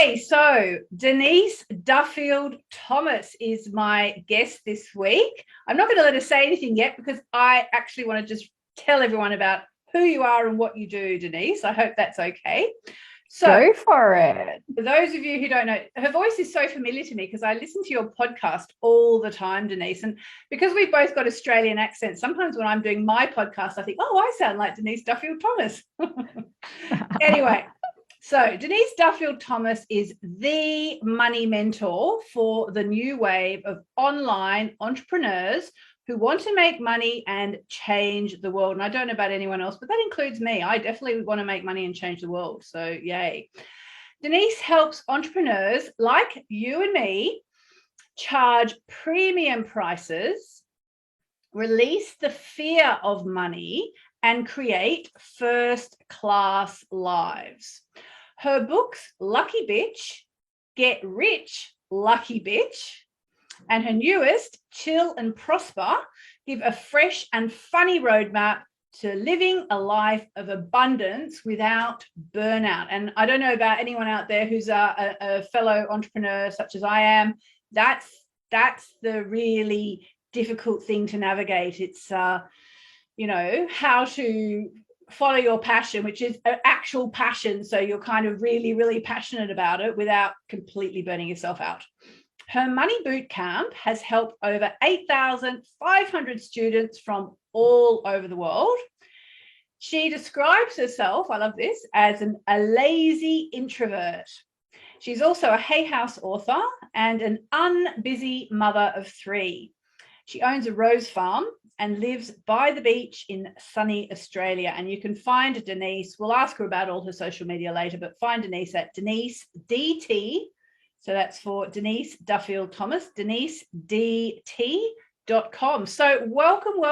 Okay, so Denise Duffield-Thomas is my guest this week. I'm not going to let her say anything yet because I actually want to just tell everyone about who you are and what you do, Denise. I hope that's okay. So, go for it. For those of you who don't know, her voice is so familiar to me because I listen to your podcast all the time, Denise. And because we've both got Australian accents, sometimes when I'm doing my podcast, I think, oh, I sound like Denise Duffield-Thomas. Anyway, so Denise Duffield-Thomas is the money mentor for the new wave of online entrepreneurs who want to make money and change the world. And I don't know about anyone else, but that includes me. I definitely want to make money and change the world. So yay. Denise helps entrepreneurs like you and me charge premium prices, release the fear of money, and create first-class lives. Her books, Lucky Bitch, Get Rich, Lucky Bitch, and her newest, Chill and Prosper, give a fresh and funny roadmap to living a life of abundance without burnout. And I don't know about anyone out there who's a fellow entrepreneur such as I am. That's the really difficult thing to navigate. It's, how to follow your passion, which is an actual passion. So you're kind of really, really passionate about it without completely burning yourself out. Her Money Boot Camp has helped over 8,500 students from all over the world. She describes herself, I love this, as a lazy introvert. She's also a Hay House author and an unbusy mother of 3. She owns a rose farm and lives by the beach in sunny Australia. And you can find Denise, we'll ask her about all her social media later, but find Denise at Denise DT. So that's for Denise Duffield-Thomas, DeniseDT.com. So welcome,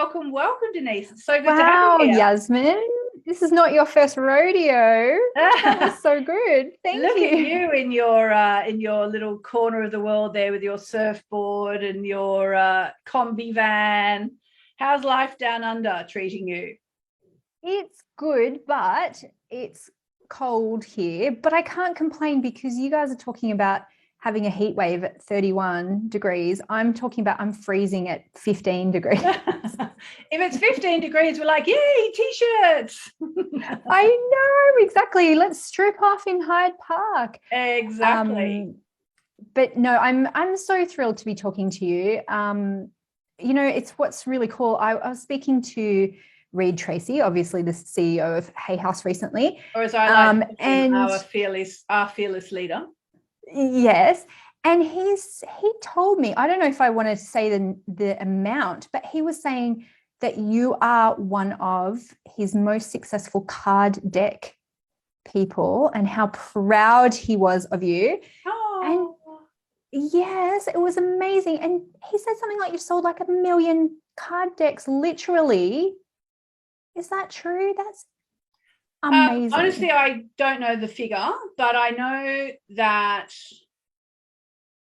Denise. It's so good to have you here. Yasmin, this is not your first rodeo. That was so good. Thank you. Look at you in your little corner of the world there with your surfboard and your combi van. How's life down under treating you? It's good, but it's cold here. But I can't complain because you guys are talking about having a heat wave at 31 degrees. I'm talking about I'm freezing at 15 degrees. If it's 15 degrees, we're like, yay, T-shirts. I know, exactly. Let's strip off in Hyde Park. Exactly. But no, I'm so thrilled to be talking to you. It's what's really cool. I was speaking to Reed Tracy, obviously the CEO of Hay House recently. Or as I like to call him, our fearless leader. Yes. And he told me, I don't know if I want to say the amount, but he was saying that you are one of his most successful card deck people and how proud he was of you. Oh. And yes, it was amazing. And he said something like you sold like 1 million card decks, literally. Is that true? That's amazing. Honestly, I don't know the figure, but I know that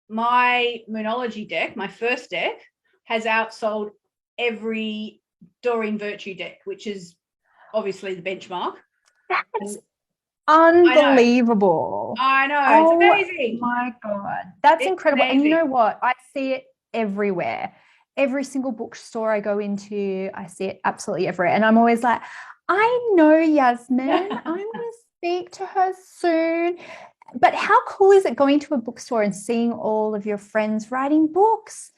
my Moonology deck, my first deck, has outsold every Doreen Virtue deck, which is obviously the benchmark. That's unbelievable. I know. It's amazing. Oh my God. That's incredible. Amazing. And you know what? I see it everywhere. Every single bookstore I go into, I see it absolutely everywhere. And I'm always like, I know Yasmin. I'm going to speak to her soon. But how cool is it going to a bookstore and seeing all of your friends writing books?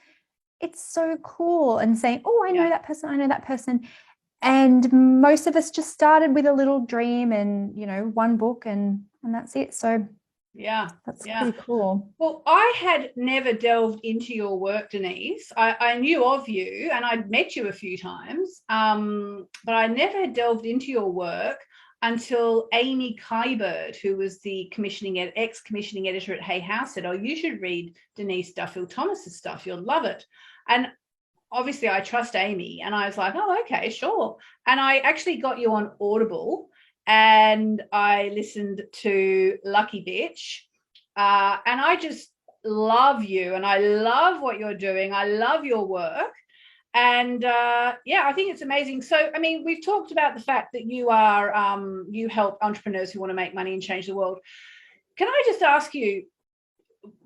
It's so cool. And saying, oh, I know that person. I know that person. And most of us just started with a little dream and, one book and that's it. So that's pretty cool. Well, I had never delved into your work, Denise. I knew of you and I'd met you a few times, but I never had delved into your work until Amy Kybird, who was the ex-commissioning editor at Hay House, said, oh, you should read Denise Duffield-Thomas's stuff. You'll love it. And obviously I trust Amy and I was like, oh, okay, sure. And I actually got you on Audible and I listened to Lucky Bitch and I just love you and I love what you're doing. I love your work. And I think it's amazing. So, I mean, we've talked about the fact that you help entrepreneurs who want to make money and change the world. Can I just ask you,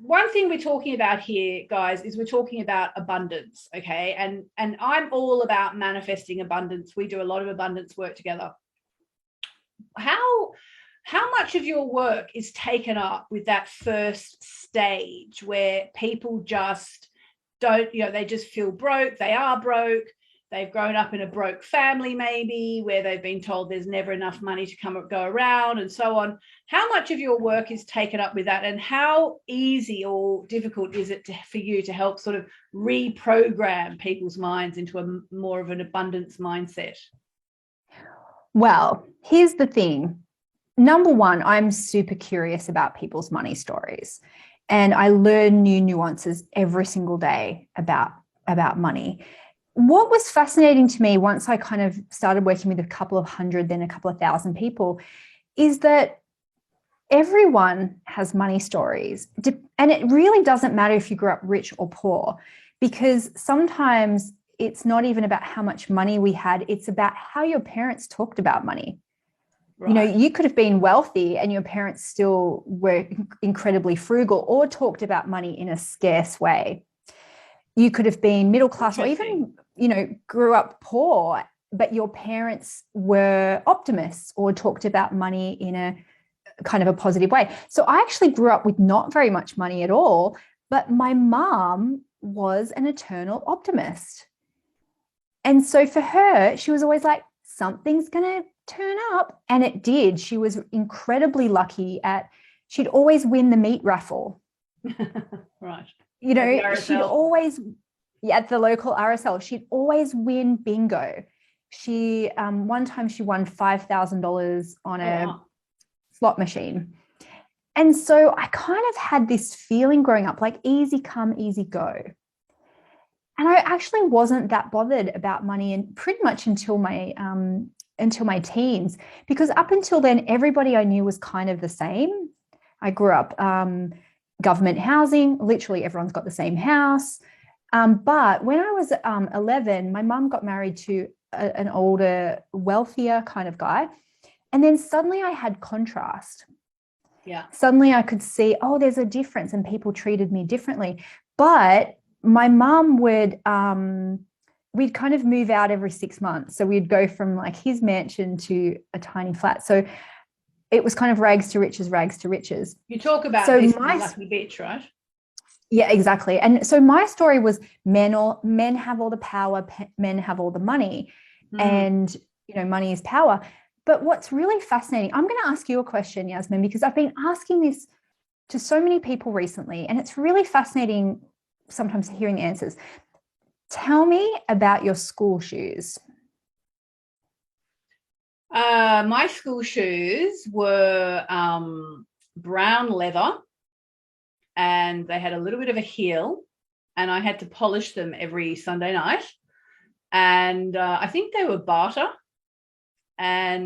one thing we're talking about here, guys, is we're talking about abundance, okay? And I'm all about manifesting abundance. We do a lot of abundance work together. How much of your work is taken up with that first stage where people just don't, they just feel broke, they are broke, they've grown up in a broke family maybe, where they've been told there's never enough money to go around and so on. How much of your work is taken up with that, and how easy or difficult is it for you to help sort of reprogram people's minds into a more of an abundance mindset? Well, here's the thing. Number one, I'm super curious about people's money stories, and I learn new nuances every single day about money. What was fascinating to me once I kind of started working with a couple of hundred, then a couple of thousand people, is that everyone has money stories. And it really doesn't matter if you grew up rich or poor, because sometimes it's not even about how much money we had. It's about how your parents talked about money. Right. You could have been wealthy and your parents still were incredibly frugal, or talked about money in a scarce way. You could have been middle class, or even, grew up poor, but your parents were optimists or talked about money in a kind of a positive way. So I actually grew up with not very much money at all, but my mom was an eternal optimist. And so for her, she was always like, something's going to turn up. And it did. She was incredibly lucky she'd always win the meat raffle. Right. She'd always, at the local RSL, she'd always win bingo. She, one time she won $5,000 on a slot machine. And so I kind of had this feeling growing up, like easy come, easy go. And I actually wasn't that bothered about money, and pretty much until my teens, because up until then, everybody I knew was kind of the same. I grew up government housing, literally everyone's got the same house. But when I was 11, my mum got married to an older, wealthier kind of guy. And then suddenly I had contrast. Yeah. Suddenly I could see, there's a difference, and people treated me differently. But my mum would, we'd kind of move out every 6 months. So we'd go from like his mansion to a tiny flat. So it was kind of rags to riches, rags to riches. You talk about this in Lucky Bitch, right? Yeah, exactly. And so my story was men have all the power, men have all the money, and, money is power. But what's really fascinating, I'm going to ask you a question, Yasmin, because I've been asking this to so many people recently, and it's really fascinating sometimes hearing answers. Tell me about your school shoes. My school shoes were brown leather, and they had a little bit of a heel, and I had to polish them every Sunday night. And I think they were barter, I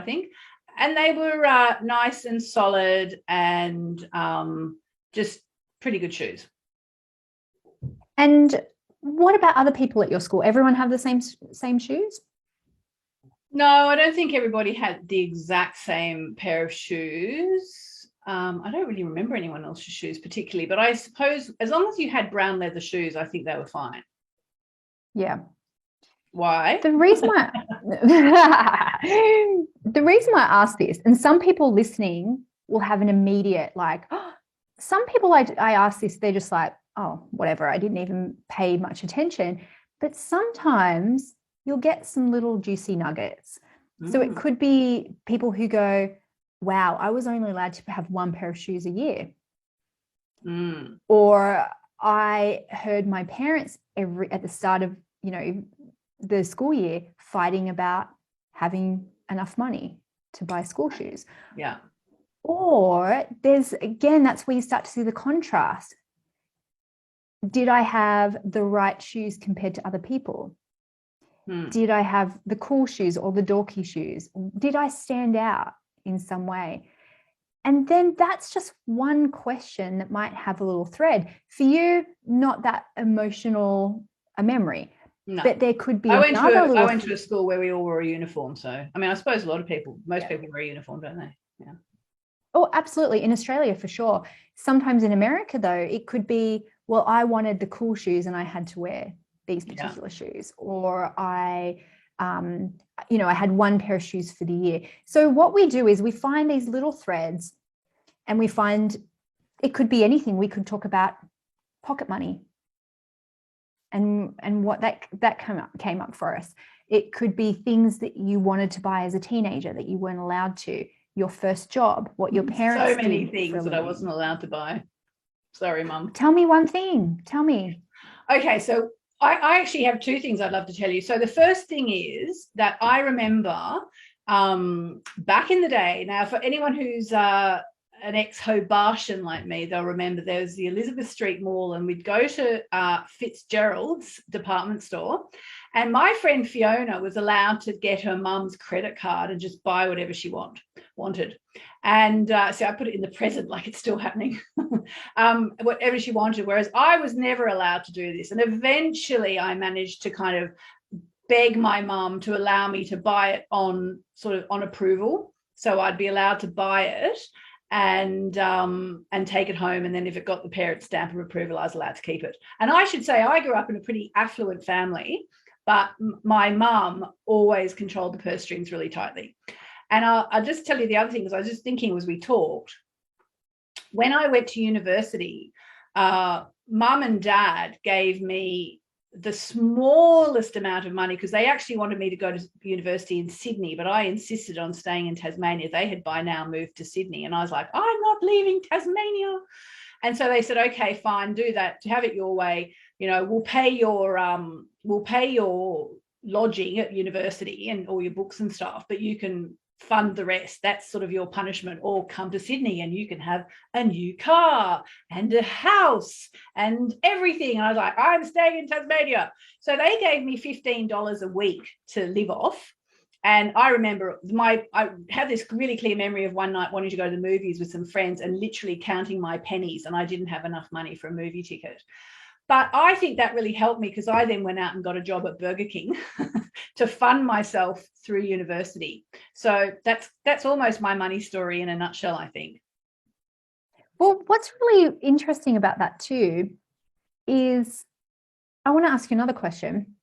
think. And they were nice and solid, and just pretty good shoes. And what about other people at your school? Everyone have the same shoes? No, I don't think everybody had the exact same pair of shoes. I don't really remember anyone else's shoes particularly, but I suppose as long as you had brown leather shoes, I think they were fine. Yeah. Why? The reason why I ask this, and some people listening will have an immediate some people I ask this, they're just like, oh, whatever, I didn't even pay much attention. But sometimes you'll get some little juicy nuggets. So it could be people who go, wow, I was only allowed to have one pair of shoes a year. Or I heard my parents at the start of, the school year fighting about having enough money to buy school shoes. Yeah. Or that's where you start to see the contrast. Did I have the right shoes compared to other people? Did I have the cool shoes or the dorky shoes? Did I stand out in some way? And then that's just one question that might have a little thread. For you, not that emotional a memory. No. But there could be I went to a school where we all wore a uniform. So, I mean, I suppose most people wear a uniform, don't they? Yeah. Oh, absolutely. In Australia, for sure. Sometimes in America, though, it could be, well, I wanted the cool shoes and I had to wear these particular shoes, or I had one pair of shoes for the year. So what we do is we find these little threads, and we find it could be anything. We could talk about pocket money and what that came up for us. It could be things that you wanted to buy as a teenager that you weren't allowed to. Your first job, what your parents did. So many things that I wasn't allowed to buy. Sorry, Mum. Tell me one thing. Tell me. Okay, so I actually have two things I'd love to tell you. So the first thing is that I remember back in the day, now for anyone who's an ex-Hobartian like me, they'll remember there was the Elizabeth Street Mall, and we'd go to Fitzgerald's department store, and my friend Fiona was allowed to get her mum's credit card and just buy whatever she wanted. And so I put it in the present like it's still happening, whatever she wanted, whereas I was never allowed to do this. And eventually I managed to kind of beg my mum to allow me to buy it on approval. So I'd be allowed to buy it and take it home, and then if it got the parent stamp of approval, I was allowed to keep it. And I should say I grew up in a pretty affluent family, but my mum always controlled the purse strings really tightly. And I'll just tell you the other thing, because I was just thinking as we talked, when I went to university, Mum and Dad gave me the smallest amount of money, because they actually wanted me to go to university in Sydney, but I insisted on staying in Tasmania. They had by now moved to Sydney, and I was like, I'm not leaving Tasmania. And so they said, okay, fine, do that, to have it your way. We'll pay your lodging at university and all your books and stuff, but you can fund the rest. That's sort of your punishment. Or come to Sydney and you can have a new car and a house and everything. And I was like, I'm staying in Tasmania. So they gave me $15 a week to live off. And I remember I have this really clear memory of one night wanting to go to the movies with some friends and literally counting my pennies, and I didn't have enough money for a movie ticket. But I think that really helped me, because I then went out and got a job at Burger King to fund myself through university. So that's almost my money story in a nutshell, I think. Well, what's really interesting about that too is, I want to ask you another question,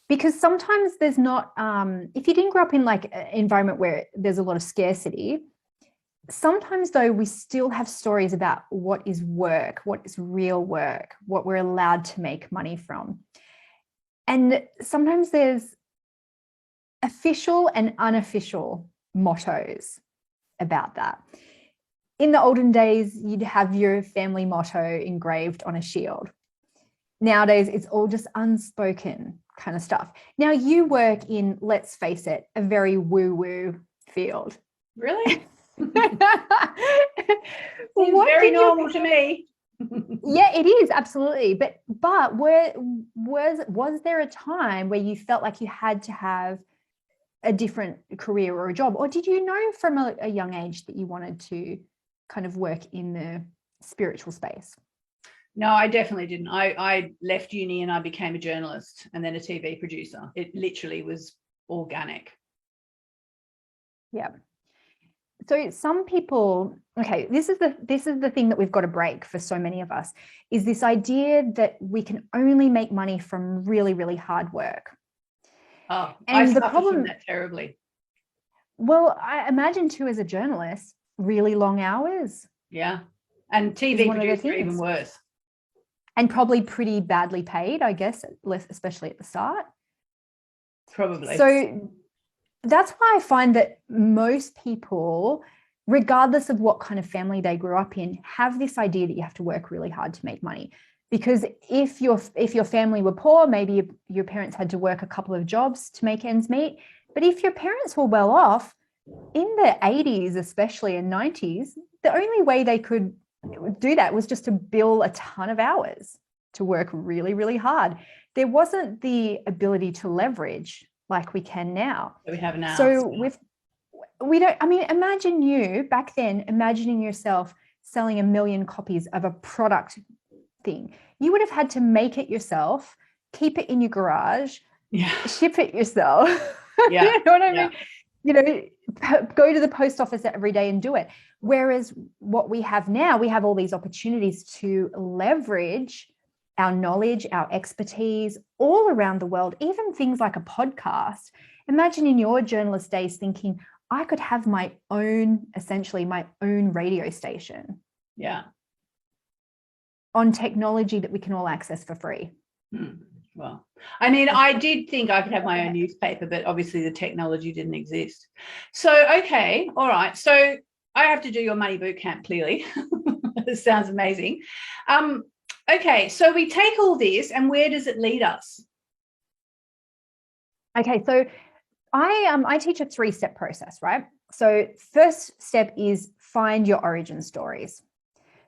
because sometimes there's not, if you didn't grow up in like an environment where there's a lot of scarcity, sometimes though we still have stories about what is work, what is real work, what we're allowed to make money from. And sometimes there's official and unofficial mottos about that. In the olden days, you'd have your family motto engraved on a shield. Nowadays, it's all just unspoken kind of stuff. Now you work in, let's face it, a very woo-woo field. Really? Seems very normal to me. Yeah, it is, absolutely. But was there a time where you felt like you had to have a different career or a job, or did you know from a young age that you wanted to kind of work in the spiritual space? No, I definitely didn't. I left uni and I became a journalist and then a TV producer. It literally was organic. Yeah. So some people, okay, this is the thing that we've got to break for so many of us, is this idea that we can only make money from really, really hard work. Oh, and I suffer from that terribly. Well, I imagine too, as a journalist, really long hours. Yeah. And TV producer even worse. And probably pretty badly paid, I guess, especially at the start. Probably. So that's why I find that most people, regardless of what kind of family they grew up in, have this idea that you have to work really hard to make money. Because if your family were poor, maybe your parents had to work a couple of jobs to make ends meet. But if your parents were well off, in the 80s especially and 90s, the only way they could do that was just to bill a ton of hours to work really, really hard. There wasn't the ability to leverage like we can now. We have now. So imagine you back then, imagining yourself selling 1 million copies of a product thing. You would have had to make it yourself, keep it in your garage, ship it yourself. Yeah. You know what I mean? You know, go to the post office every day and do it. Whereas what we have now, we have all these opportunities to leverage our knowledge, our expertise all around the world, even things like a podcast. Imagine in your journalist days thinking, I could have my own, essentially my own radio station. Yeah. On technology that we can all access for free. Well, I mean, I did think I could have my own newspaper, but obviously the technology didn't exist. So, okay, all right. So I have to do your money boot camp, clearly. This sounds amazing. Okay, so we take all this, and where does it lead us? Okay, so I teach a 3-step process, right? So first step is find your origin stories.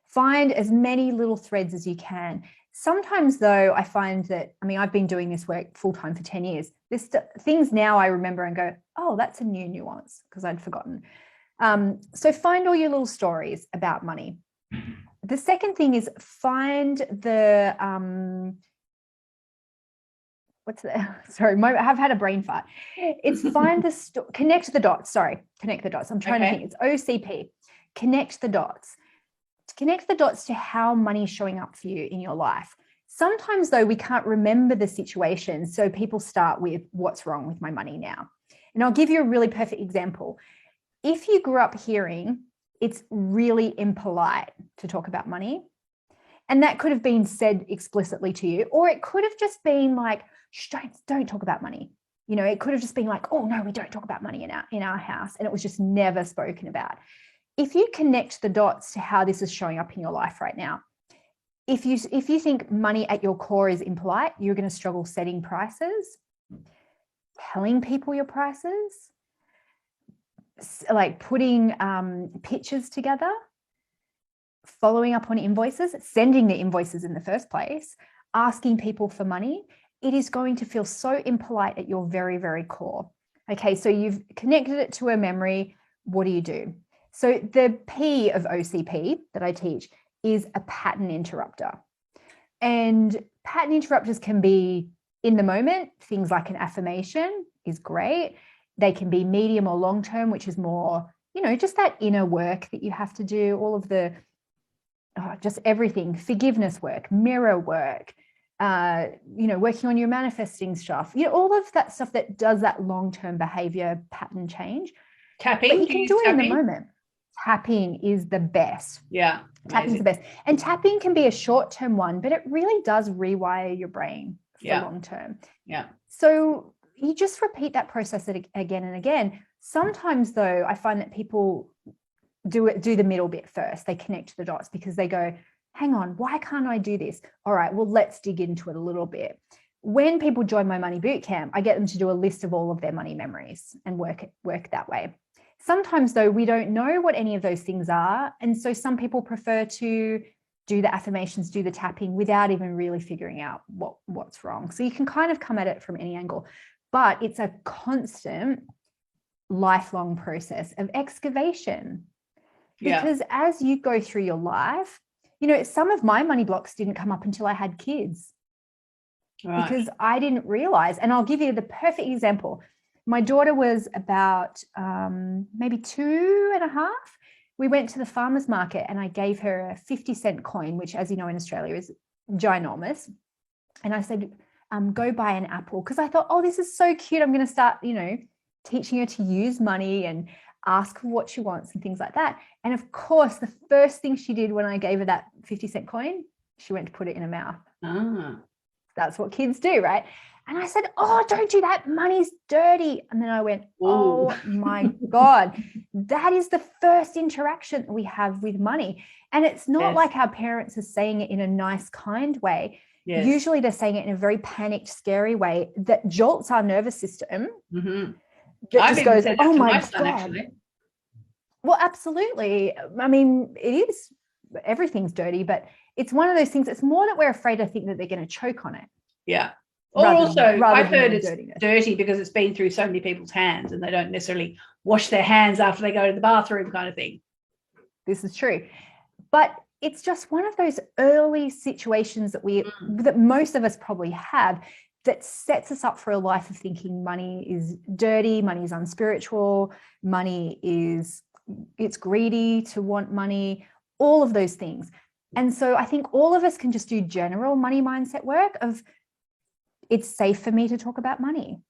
Find as many little threads as you can. Sometimes though, I find that, I mean, I've been doing this work full-time for 10 years. Things now I remember and go, oh, that's a new nuance, because I'd forgotten. So find all your little stories about money. The second thing is find the, I've had a brain fart. It's find the, connect the dots. Connect the dots. I'm trying to think. It's OCP. Connect the dots. Connect the dots to how money is showing up for you in your life. Sometimes though, we can't remember the situation. So people start with what's wrong with my money now. And I'll give you a really perfect example. If you grew up hearing it's really impolite to talk about money, and that could have been said explicitly to you, or it could have just been like, don't talk about money. You know, it could have just been like, oh no, we don't talk about money in our house. And it was just never spoken about. If you connect the dots to how this is showing up in your life right now, if you think money at your core is impolite, you're going to struggle setting prices, telling people your prices, like putting pictures together, following up on invoices, sending the invoices in the first place, asking people for money. It is going to feel so impolite at your very, very core. Okay, so you've connected it to a memory. What do you do? So the P of OCP that I teach is a pattern interrupter. And pattern interrupters can be in the moment. Things like an affirmation is great. They can be medium or long term, which is more, you know, just that inner work that you have to do, all of the, just everything, forgiveness work, mirror work, you know, working on your manifesting stuff, you know, all of that stuff that does that long-term behavior pattern change. Tapping. But you can do it in the moment. Tapping is the best. Yeah. Tapping is the best. And tapping can be a short-term one, but it really does rewire your brain for long-term. Yeah. So you just repeat that process again and again. Sometimes though, I find that people do the middle bit first. They connect the dots because they go, hang on, why can't I do this? All right, well, let's dig into it a little bit. When people join my money bootcamp, I get them to do a list of all of their money memories and work that way. Sometimes though, we don't know what any of those things are. And so some people prefer to do the affirmations, do the tapping without even really figuring out what's wrong. So you can kind of come at it from any angle, but it's a constant lifelong process of excavation. Because as you go through your life, you know, some of my money blocks didn't come up until I had kids. Right. Because I didn't realize, and I'll give you the perfect example. My daughter was about maybe 2.5. We went to the farmer's market and I gave her a 50-cent coin, which, as you know, in Australia is ginormous. And I said, go buy an apple. Because I thought, oh, this is so cute. I'm going to start, you know, teaching her to use money and ask for what she wants and things like that. And of course, the first thing she did when I gave her that 50-cent coin, she went to put it in her mouth. That's what kids do, right? And I said, oh, don't do that. Money's dirty. And then I went, oh my God, that is the first interaction we have with money. And it's not like our parents are saying it in a nice, kind way. Yes. Usually they're saying it in a very panicked, scary way that jolts our nervous system. Mm-hmm. That just goes, oh my God. Actually. Well, absolutely. I mean, it is, everything's dirty, but it's one of those things. It's more that we're afraid to think that they're going to choke on it. Yeah. Or also, I've heard it's dirty because it's been through so many people's hands and they don't necessarily wash their hands after they go to the bathroom kind of thing. This is true. But it's just one of those early situations that most of us probably have that sets us up for a life of thinking money is dirty, money is unspiritual, money is it's greedy to want money, all of those things. And so I think all of us can just do general money mindset work of, it's safe for me to talk about money.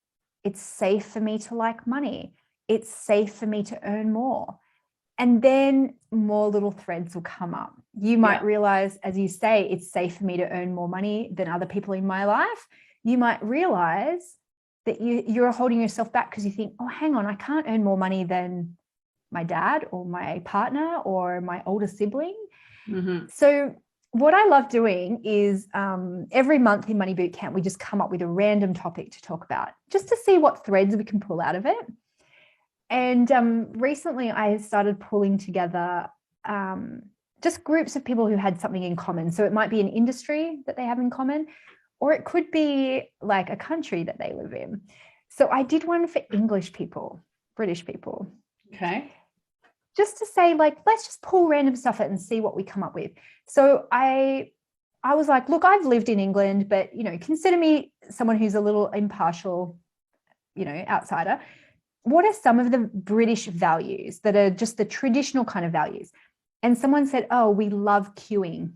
It's safe for me to like money. It's safe for me to earn more. And then more little threads will come up. You might realize, as you say, it's safe for me to earn more money than other people in my life. You might realize that you're holding yourself back because you think, oh, hang on, I can't earn more money than my dad or my partner or my older sibling. Mm-hmm. So what I love doing is every month in Money Boot Camp, we just come up with a random topic to talk about just to see what threads we can pull out of it. And recently I started pulling together just groups of people who had something in common. So it might be an industry that they have in common, or it could be like a country that they live in. So I did one for English people, British people. Okay. Just to say, like, let's just pull random stuff out and see what we come up with. So I was like, look, I've lived in England, but, you know, consider me someone who's a little impartial, you know, outsider. What are some of the British values that are just the traditional kind of values? And someone said, oh, we love queuing.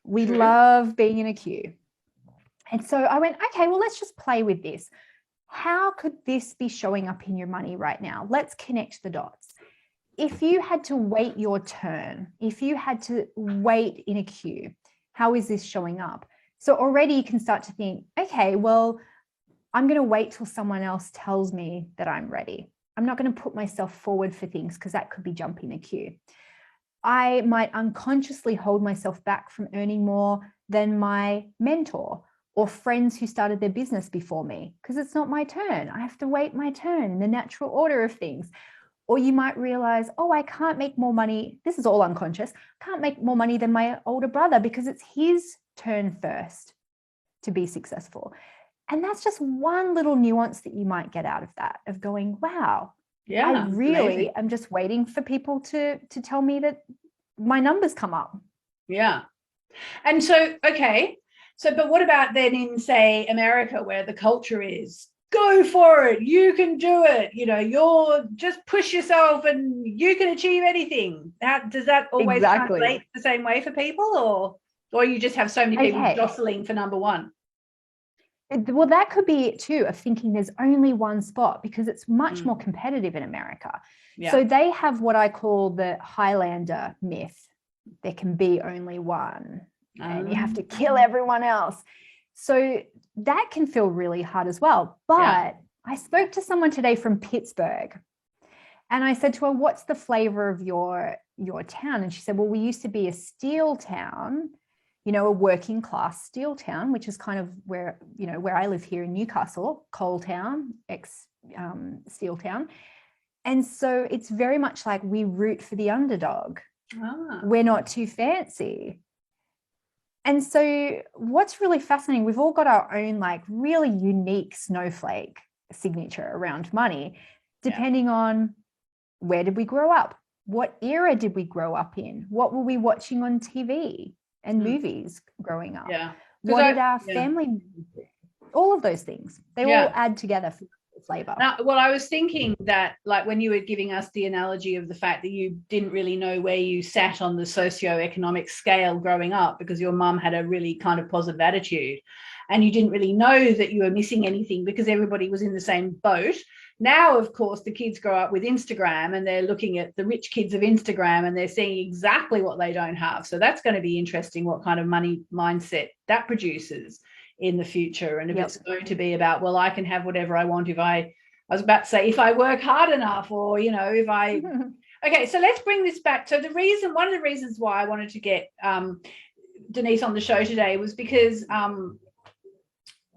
We love being in a queue. And so I went, okay, well, let's just play with this. How could this be showing up in your money right now? Let's connect the dots. If you had to wait your turn, if you had to wait in a queue, how is this showing up? So already you can start to think, okay, well, I'm going to wait till someone else tells me that I'm ready. I'm not going to put myself forward for things because that could be jumping the queue. I might unconsciously hold myself back from earning more than my mentor or friends who started their business before me because it's not my turn. I have to wait my turn in the natural order of things. Or you might realize, oh, I can't make more money. This is all unconscious. I can't make more money than my older brother because it's his turn first to be successful. And that's just one little nuance that you might get out of that, of going, wow, I really am just waiting for people to tell me that my numbers come up. Yeah. And so, okay. So, but what about then in, say, America, where the culture is, go for it, you can do it, you know, you're just push yourself and you can achieve anything. Does that always translate the same way for people, or you just have so many people jostling for number one? Well, that could be it too, of thinking there's only one spot because it's much more competitive in America. Yeah. So they have what I call the Highlander myth. There can be only one and you have to kill everyone else. So that can feel really hard as well. But I spoke to someone today from Pittsburgh and I said to her, what's the flavor of your town? And she said, well, we used to be a steel town, you know, a working class steel town, which is kind of where, you know, where I live here in Newcastle, coal town, steel town. And so it's very much like we root for the underdog. We're not too fancy. And so what's really fascinating, we've all got our own like really unique snowflake signature around money, depending on where did we grow up? What era did we grow up in? What were we watching on TV and movies growing up? What did our family do? All of those things, they all add together for flavor. Now, well, I was thinking that, like, when you were giving us the analogy of the fact that you didn't really know where you sat on the socioeconomic scale growing up because your mum had a really kind of positive attitude and you didn't really know that you were missing anything because everybody was in the same boat. Now, of course, the kids grow up with Instagram and they're looking at the rich kids of Instagram and they're seeing exactly what they don't have. So that's going to be interesting what kind of money mindset that produces in the future. And if it's going to be about, well, I can have whatever I want if I was about to say, if I work hard enough, or, you know, if I, okay, so let's bring this back. So one of the reasons why I wanted to get Denise on the show today was because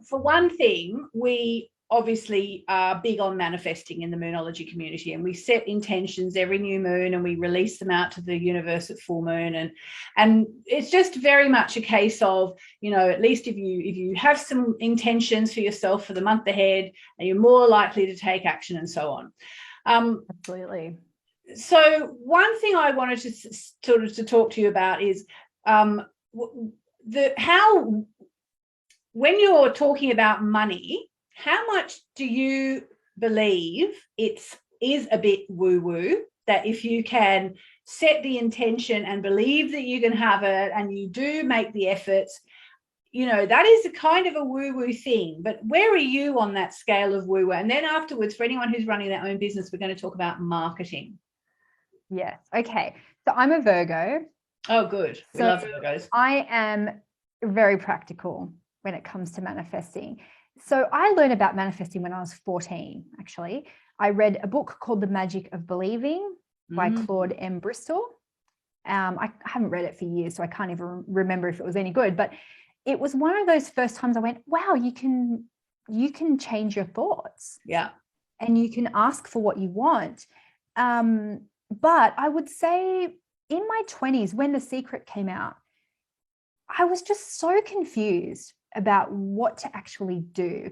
for one thing, we obviously are big on manifesting in the Moonology community, and we set intentions every new moon and we release them out to the universe at full moon, and it's just very much a case of, you know, at least if you have some intentions for yourself for the month ahead, and you're more likely to take action and so on. Absolutely. So one thing I wanted to talk to you about is how, when you're talking about money, how much do you believe is a bit woo-woo that if you can set the intention and believe that you can have it, and you do make the efforts, you know, that is a kind of a woo-woo thing. But where are you on that scale of woo-woo? And then afterwards, for anyone who's running their own business, we're going to talk about marketing. Yes. Okay. So I'm a Virgo. Oh, good. We love Virgos. I am very practical when it comes to manifesting. So I learned about manifesting when I was 14, actually. I read a book called The Magic of Believing by Claude M. Bristol. I haven't read it for years, so I can't even remember if it was any good, but it was one of those first times I went, wow, you can change your thoughts. Yeah. And you can ask for what you want. But I would say in my 20s, when The Secret came out, I was just so confused about what to actually do.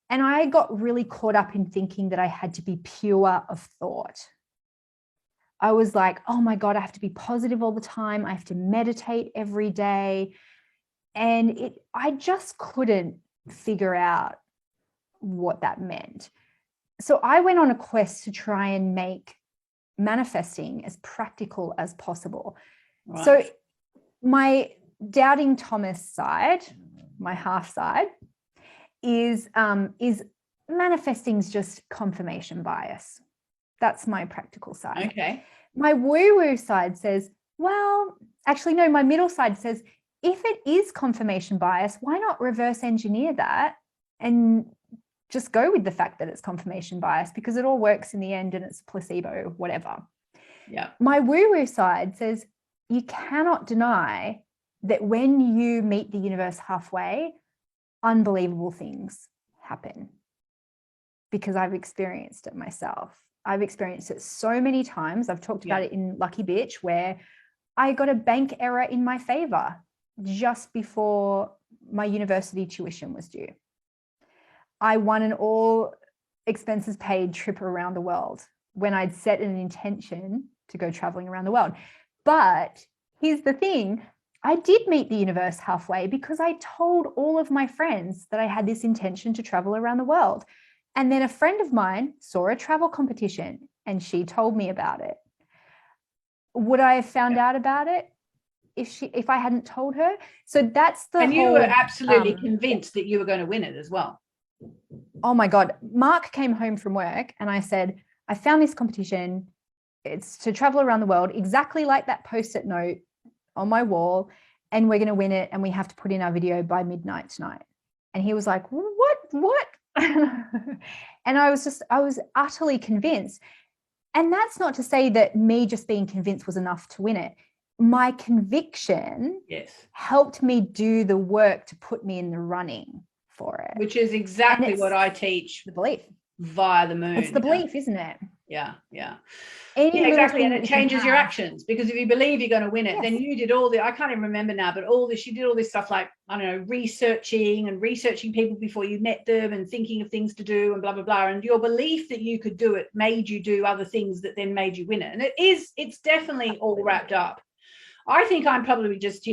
And I got really caught up in thinking that I had to be pure of thought. I was like, oh my God, I have to be positive all the time. I have to meditate every day. And I just couldn't figure out what that meant. So I went on a quest to try and make manifesting as practical as possible. Right. So my doubting Thomas side, my half side, is manifesting's just confirmation bias. That's my practical side. Okay. My woo-woo side says, well, actually, no, my middle side says, if it is confirmation bias, why not reverse engineer that and just go with the fact that it's confirmation bias, because it all works in the end and it's placebo, whatever. Yeah. My woo-woo side says you cannot deny that when you meet the universe halfway, unbelievable things happen, because I've experienced it myself. I've experienced it so many times. I've talked about it in Lucky Bitch, where I got a bank error in my favor just before my university tuition was due. I won an all expenses paid trip around the world when I'd set an intention to go traveling around the world. But here's the thing. I did meet the universe halfway because I told all of my friends that I had this intention to travel around the world. And then a friend of mine saw a travel competition and she told me about it. Would I have found out about it if I hadn't told her? So that's the And you were absolutely convinced that you were going to win it as well. Oh my God. Mark came home from work and I said, I found this competition. It's to travel around the world, exactly like that Post-it note on my wall, and we're going to win it, and we have to put in our video by midnight tonight. And he was like, what? And I was utterly convinced. And that's not to say that me just being convinced was enough to win it. My conviction helped me do the work to put me in the running for it. Which is exactly what I teach. The belief. Via the moon. It's the belief, isn't it? Yeah. Exactly. And it changes your actions, because if you believe you're going to win it, then you did all the, I can't even remember now, but you did all this stuff like, I don't know, researching people before you met them and thinking of things to do and blah, blah, blah. And your belief that you could do it made you do other things that then made you win it. And it's definitely all wrapped up. I think I'm probably just,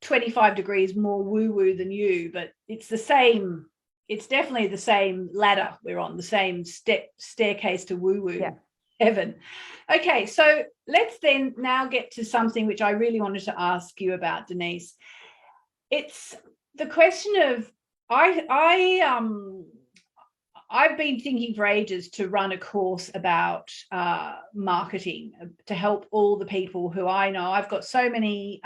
25 degrees more woo-woo than you, but it's the same. It's definitely the same ladder we're on, the same staircase to woo-woo heaven. Okay, so let's then now get to something which I really wanted to ask you about, Denise. It's the question of, I've been thinking for ages to run a course about marketing to help all the people who I know. I've got so many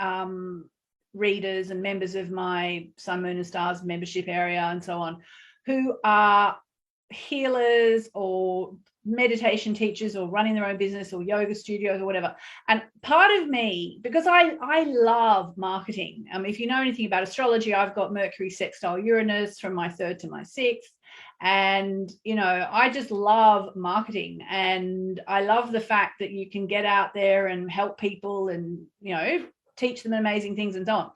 readers and members of my Sun, Moon and Stars membership area and so on, who are healers or meditation teachers or running their own business or yoga studios or whatever. And part of me, because I love marketing. If you know anything about astrology, I've got Mercury sextile Uranus from my 3rd to my 6th. And, I just love marketing, and I love the fact that you can get out there and help people and, teach them amazing things and so on.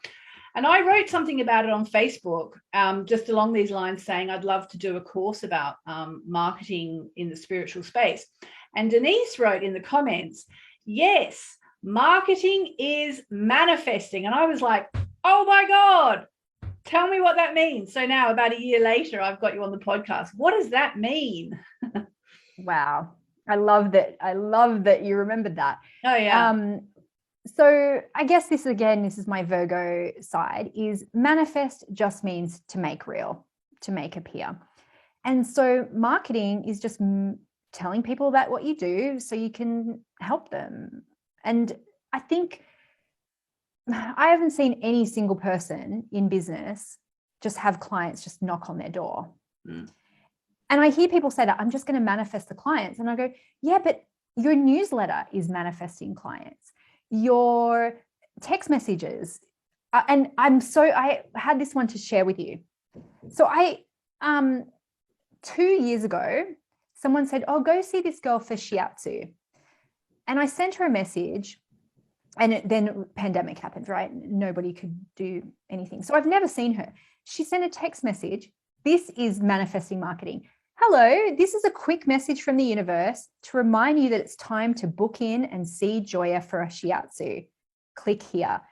And I wrote something about it on Facebook, just along these lines, saying I'd love to do a course about marketing in the spiritual space. And Denise wrote in the comments, yes, marketing is manifesting. And I was like, oh my God, tell me what that means. So now, about a year later, I've got you on the podcast. What does that mean? Wow. I love that you remembered that. Oh yeah. So I guess this is my Virgo side, is manifest just means to make real, to make appear. And so marketing is just telling people about what you do so you can help them. And I think I haven't seen any single person in business just have clients just knock on their door. And I hear people say that I'm just going to manifest the clients. And I go, yeah, but your newsletter is manifesting clients. Your text messages. And I had this one to share with you. So 2 years ago, someone said, oh, go see this girl for shiatsu. And I sent her a message, and then pandemic happened, right? Nobody could do anything. So I've never seen her. She sent a text message. This is manifesting marketing. Hello, this is a quick message from the universe to remind you that it's time to book in and see Joya for a shiatsu. Click here.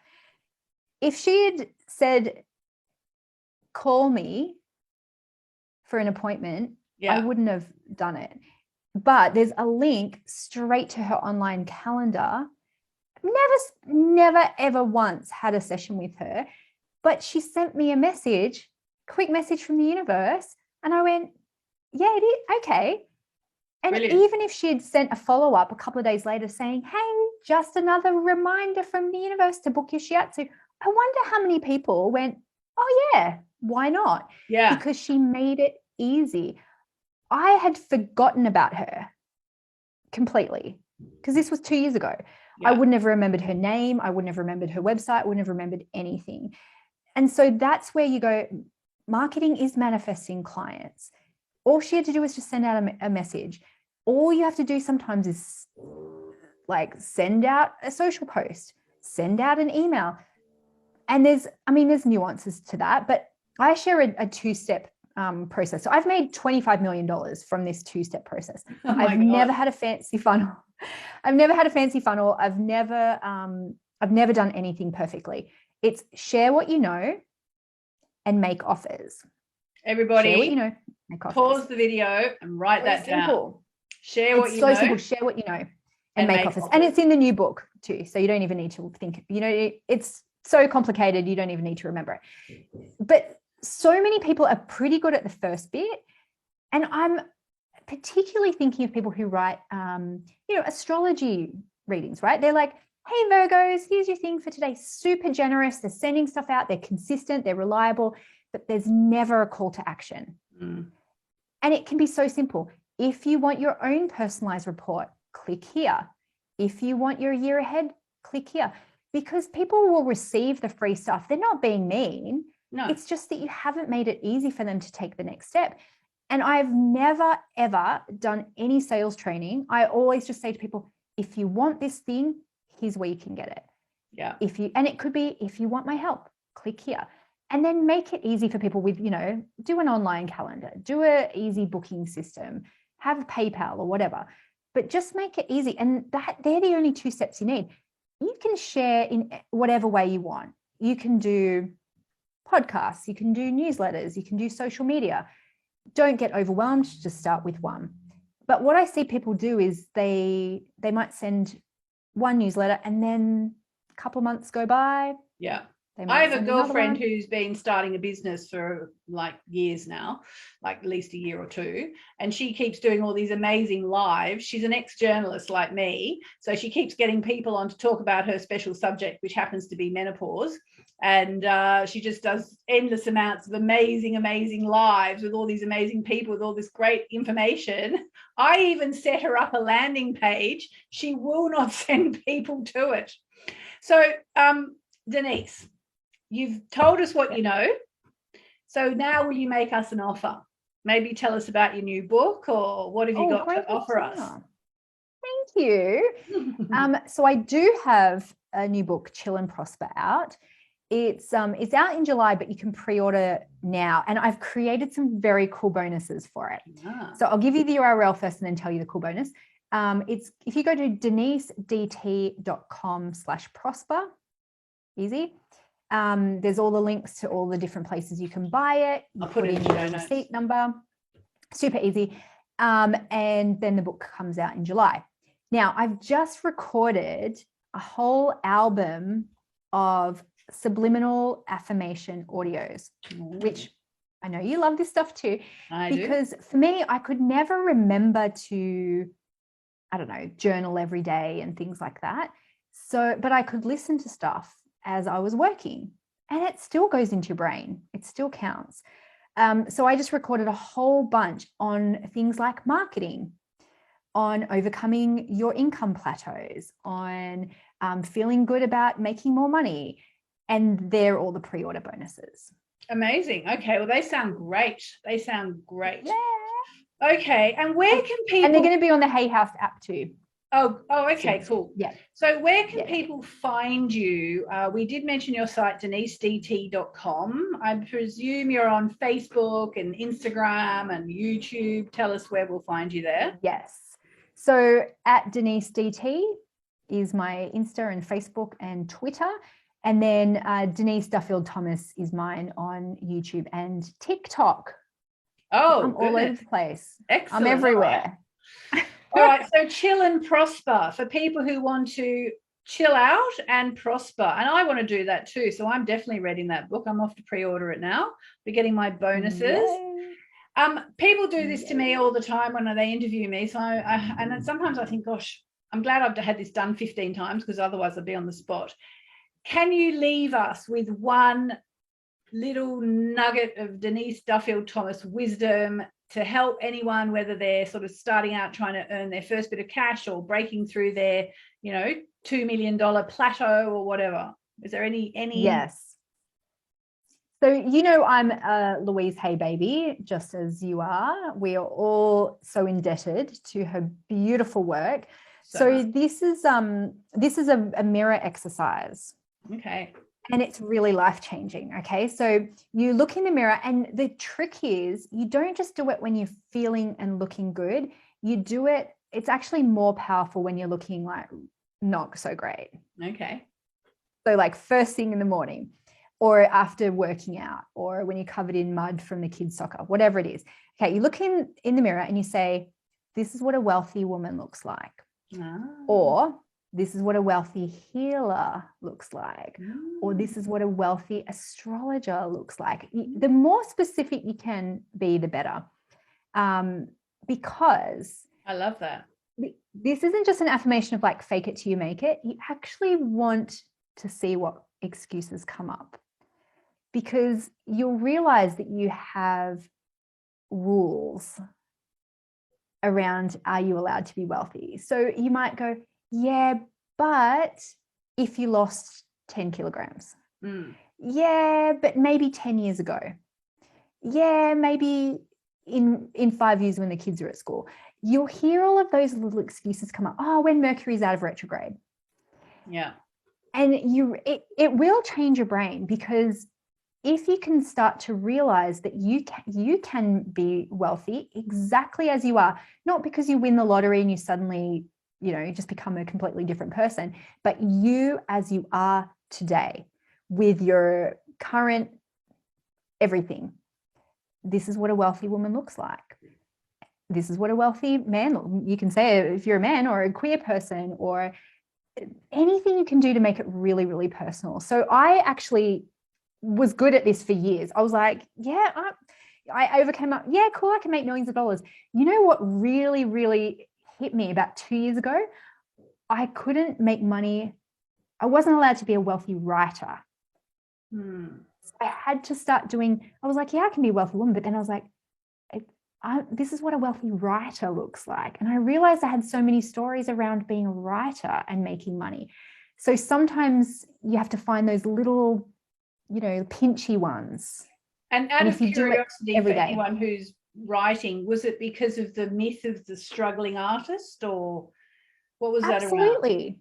If she had said, call me for an appointment, I wouldn't have done it. But there's a link straight to her online calendar. Never, ever once had a session with her, but she sent me a message, quick message from the universe. And I went, yeah, it is. Okay. And Brilliant. Even if she had sent a follow-up a couple of days later saying, hey, just another reminder from the universe to book your shiatsu, I wonder how many people went, oh yeah, why not? Yeah. Because she made it easy. I had forgotten about her completely because this was 2 years ago. Yeah. I wouldn't have remembered her name. I wouldn't have remembered her website. I wouldn't have remembered anything. And so that's where you go, marketing is manifesting clients. All she had to do was just send out a message. All you have to do sometimes is like send out a social post, send out an email. And there's nuances to that, but I share a two-step process. So I've made $25 million from this two-step process. Oh I've never had a fancy funnel. I've never done anything perfectly. It's share what you know and make offers. Everybody, share what you know, make offers. Pause the video and write that down. Share what you know. It's so simple. Share what you know and make offers. And it's in the new book too. So you don't even need to think, it's so complicated. You don't even need to remember it. But so many people are pretty good at the first bit. And I'm particularly thinking of people who write, astrology readings, right? They're like, hey, Virgos, here's your thing for today. Super generous. They're sending stuff out. They're consistent. They're reliable, but there's never a call to action. And it can be so simple. If you want your own personalized report, click here. If you want your year ahead, click here. Because people will receive the free stuff. They're not being mean. No. It's just that you haven't made it easy for them to take the next step. And I've never, ever done any sales training. I always just say to people, if you want this thing, here's where you can get it. Yeah. And it could be, if you want my help, click here. And then make it easy for people with, do an online calendar, do an easy booking system, have PayPal or whatever, but just make it easy. And they're the only two steps you need. You can share in whatever way you want. You can do podcasts, you can do newsletters, you can do social media. Don't get overwhelmed, just start with one. But what I see people do is they might send one newsletter and then a couple of months go by. Yeah. I have a girlfriend who's been starting a business for like years now, like at least a year or two. And she keeps doing all these amazing lives. She's an ex-journalist like me. So she keeps getting people on to talk about her special subject, which happens to be menopause. And she just does endless amounts of amazing, amazing lives with all these amazing people with all this great information. I even set her up a landing page. She will not send people to it. So, Denise, you've told us what you know. So now will you make us an offer? Maybe tell us about your new book, or what have you got to offer us? Thank you. So I do have a new book, Chill and Prosper, out. It's out in July, but you can pre-order now. And I've created some very cool bonuses for it. Yeah. So I'll give you the URL first and then tell you the cool bonus. It's if you go to denisedt.com/prosper, easy. There's all the links to all the different places you can buy it. You I'll put it in your receipt number. Super easy. And then the book comes out in July. Now, I've just recorded a whole album of Subliminal affirmation audios, which I know you love this stuff too. I because for me, I could never remember to, I don't know, journal every day and things like that. So, but I could listen to stuff as I was working, and it still goes into your brain. It still counts. So I just recorded a whole bunch on things like marketing, on overcoming your income plateaus, on feeling good about making more money. And they're all the pre-order bonuses. Amazing. Okay. Well, they sound great. They sound great. Yeah. Okay. And where can people... And they're going to be on the Hay House app too. Oh, okay, cool. Yeah. So where can people find you? We did mention your site, denisedt.com. I presume you're on Facebook and Instagram and YouTube. Tell us where we'll find you there. Yes. So at Denise DT is my Insta and Facebook and Twitter. And then Denise Duffield-Thomas is mine on YouTube and TikTok. Oh, I'm all over the place. Excellent. I'm everywhere. All right, so chill and prosper for people who want to chill out and prosper. And I want to do that too. So I'm definitely reading that book. I'm off to pre-order it now. We're getting my bonuses. Yay. People do this to me all the time when they interview me. So and sometimes I think, gosh, I'm glad I've had this done 15 times because otherwise I'd be on the spot. Can you leave us with one little nugget of Denise Duffield-Thomas wisdom to help anyone, whether they're sort of starting out trying to earn their first bit of cash or breaking through their, $2 million plateau or whatever? Is there any? Yes. So, I'm a Louise Hay baby, just as you are. We are all so indebted to her beautiful work. So this is a mirror exercise. Okay. And it's really life-changing, okay? So you look in the mirror, and the trick is you don't just do it when you're feeling and looking good. You do it, it's actually more powerful when you're looking like not so great. Okay. So like first thing in the morning, or after working out, or when you're covered in mud from the kids' soccer, whatever it is. Okay, you look in the mirror and you say, this is what a wealthy woman looks like. Or this is what a wealthy healer looks like, or this is what a wealthy astrologer looks like. The more specific you can be, the better. Because I love that. This isn't just an affirmation of like fake it till you make it. You actually want to see what excuses come up, because you'll realize that you have rules around, are you allowed to be wealthy? So you might go, yeah, but if you lost 10 kilograms, yeah, but maybe 10 years ago, yeah, maybe in 5 years when the kids are at school, you'll hear all of those little excuses come up. Oh, when Mercury's out of retrograde. Yeah. And it will change your brain, because if you can start to realize that you can be wealthy exactly as you are, not because you win the lottery and you suddenly just become a completely different person, but you as you are today with your current everything. This is what a wealthy woman looks like. This is what a wealthy man, you can say if you're a man or a queer person, or anything you can do to make it really, really personal. So I actually was good at this for years. I was like, yeah, I overcame up. Yeah, cool. I can make millions of dollars. You know what really, really hit me about 2 years ago? I couldn't make money. I wasn't allowed to be a wealthy writer. So I had to start doing, I was like, yeah, I can be a wealthy woman. But then I was like, this is what a wealthy writer looks like. And I realized I had so many stories around being a writer and making money. So sometimes you have to find those little, pinchy ones. And out of curiosity, for anyone who's writing, was it because of the myth of the struggling artist, or what was that around?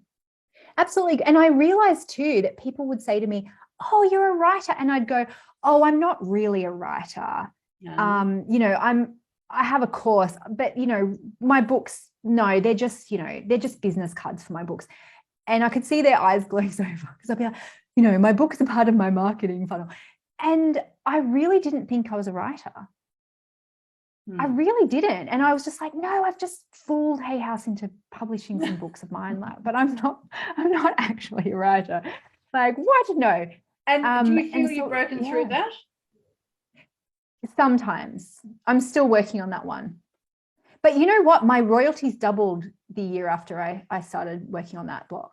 Absolutely. And I realized too that people would say to me, oh, you're a writer. And I'd go, oh, I'm not really a writer. I have a course, but my books, no, they're just business cards for my books. And I could see their eyes glaze over, because I'd be like, my books are part of my marketing funnel. And I really didn't think I was a writer. I really didn't. And I was just like, no, I've just fooled Hay House into publishing some books of mine, but I'm not actually a writer. Like, what? No. And do you feel you've broken through that? Sometimes. I'm still working on that one. But you know what? My royalties doubled the year after I started working on that blog.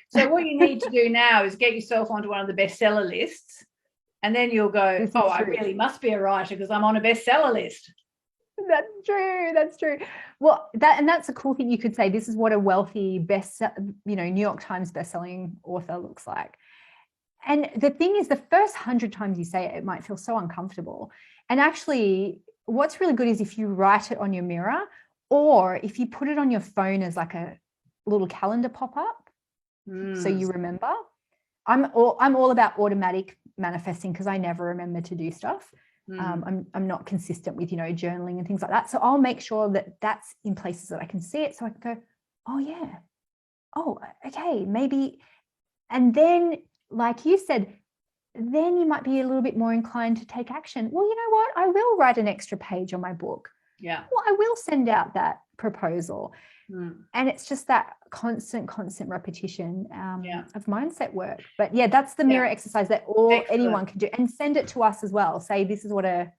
So what you need to do now is get yourself onto one of the bestseller lists, and then you'll go, oh, I really must be a writer because I'm on a bestseller list. That's true. That's true. Well, that's a cool thing you could say. This is what a wealthy New York Times bestselling author looks like. And the thing is, the first 100 times you say it, it might feel so uncomfortable. And actually, what's really good is if you write it on your mirror, or if you put it on your phone as like a little calendar pop-up, so you remember. I'm all about automatic manifesting because I never remember to do stuff. I'm not consistent with, journaling and things like that. So I'll make sure that that's in places that I can see it, so I can go, oh yeah, oh okay, maybe. And then, like you said, then you might be a little bit more inclined to take action. Well, you know what? I will write an extra page on my book. Yeah. Well, I will send out that proposal. And it's just that constant repetition of mindset work. But yeah, that's the mirror exercise that anyone can do, and send it to us as well. Say, this is what a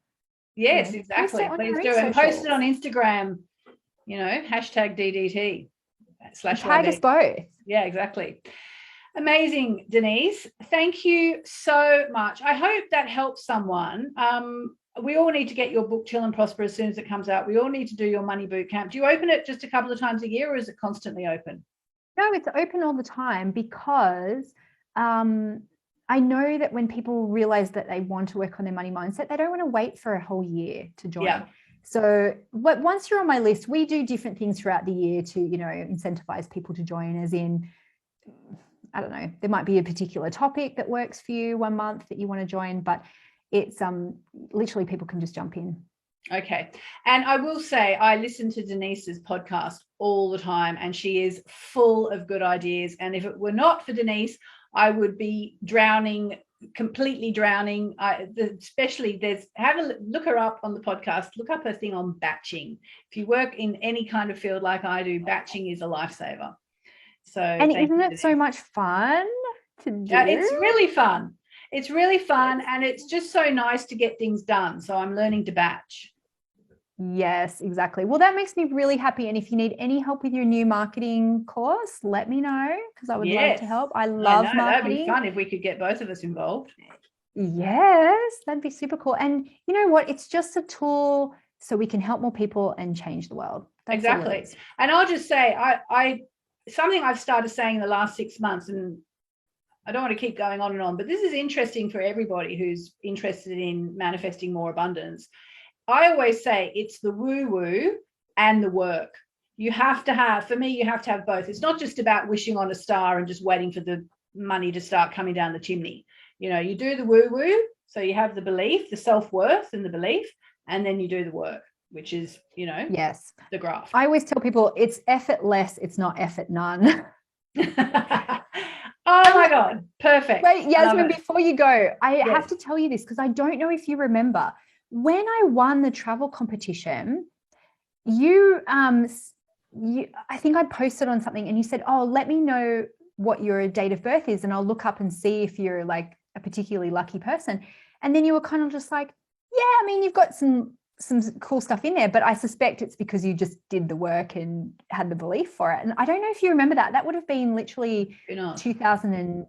exactly. Please do, and post it on Instagram. Hashtag DDT / tag us both. Yeah, exactly. Amazing, Denise. Thank you so much. I hope that helps someone. We all need to get your book Chill and Prosper as soon as it comes out. We all need to do your money boot camp. Do you open it just a couple of times a year, or is it constantly open? No, it's open all the time because I know that when people realize that they want to work on their money mindset, they don't want to wait for a whole year to join. Yeah. So once you're on my list, we do different things throughout the year to, incentivize people to join, as in, I don't know, there might be a particular topic that works for you one month that you want to join, but it's literally people can just jump in. Okay. And I will say, I listen to Denise's podcast all the time, and she is full of good ideas. And if it were not for Denise, I would be completely drowning. Especially look her up on the podcast, look up her thing on batching. If you work in any kind of field like I do, batching is a lifesaver. So, and isn't it so much fun to do? It's really fun. It's really fun, and it's just so nice to get things done. So I'm learning to batch. Yes, exactly. Well, that makes me really happy. And if you need any help with your new marketing course, let me know, because I would love to help. I love marketing. That'd be fun if we could get both of us involved. Yes, that'd be super cool. And you know what? It's just a tool so we can help more people and change the world. That's exactly. And I'll just say, I something I've started saying in the last 6 months, and I don't want to keep going on and on, but this is interesting for everybody who's interested in manifesting more abundance. I always say it's the woo-woo and the work. You have to have both. It's not just about wishing on a star and just waiting for the money to start coming down the chimney. You do the woo-woo, so you have the belief, the self-worth and the belief, and then you do the work, which is, yes, the graft. I always tell people it's effortless, it's not effort none. Oh my God, perfect. Wait, Yasmin, before you go, I have to tell you this because I don't know if you remember. When I won the travel competition, I think I posted on something and you said, oh, let me know what your date of birth is and I'll look up and see if you're like a particularly lucky person. And then you were kind of just like, yeah, I mean, you've got some cool stuff in there, but I suspect it's because you just did the work and had the belief for it. And I don't know if you remember that. That would have been literally 2010.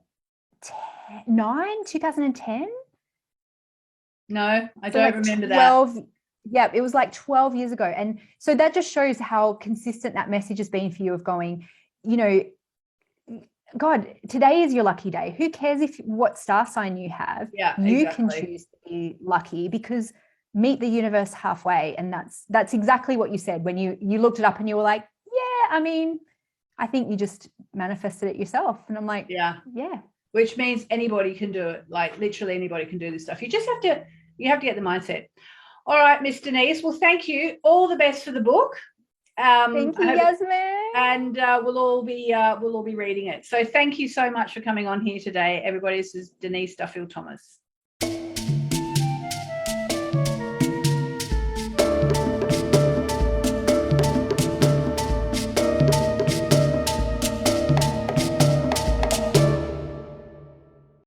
No, I don't remember that. Yeah, it was like 12 years ago. And so that just shows how consistent that message has been for you of going, God, today is your lucky day. Who cares what star sign you have? Yeah, you can choose to be lucky because meet the universe halfway. And that's exactly what you said when you looked it up and you were like, yeah, I mean, I think you just manifested it yourself. And I'm like, yeah. Which means anybody can do it. Like literally anybody can do this stuff. You just have to get the mindset. All right, Miss Denise. Well, thank you. All the best for the book. Thank you, Yasmin. And we'll all be reading it. So thank you so much for coming on here today, everybody. This is Denise Duffield-Thomas.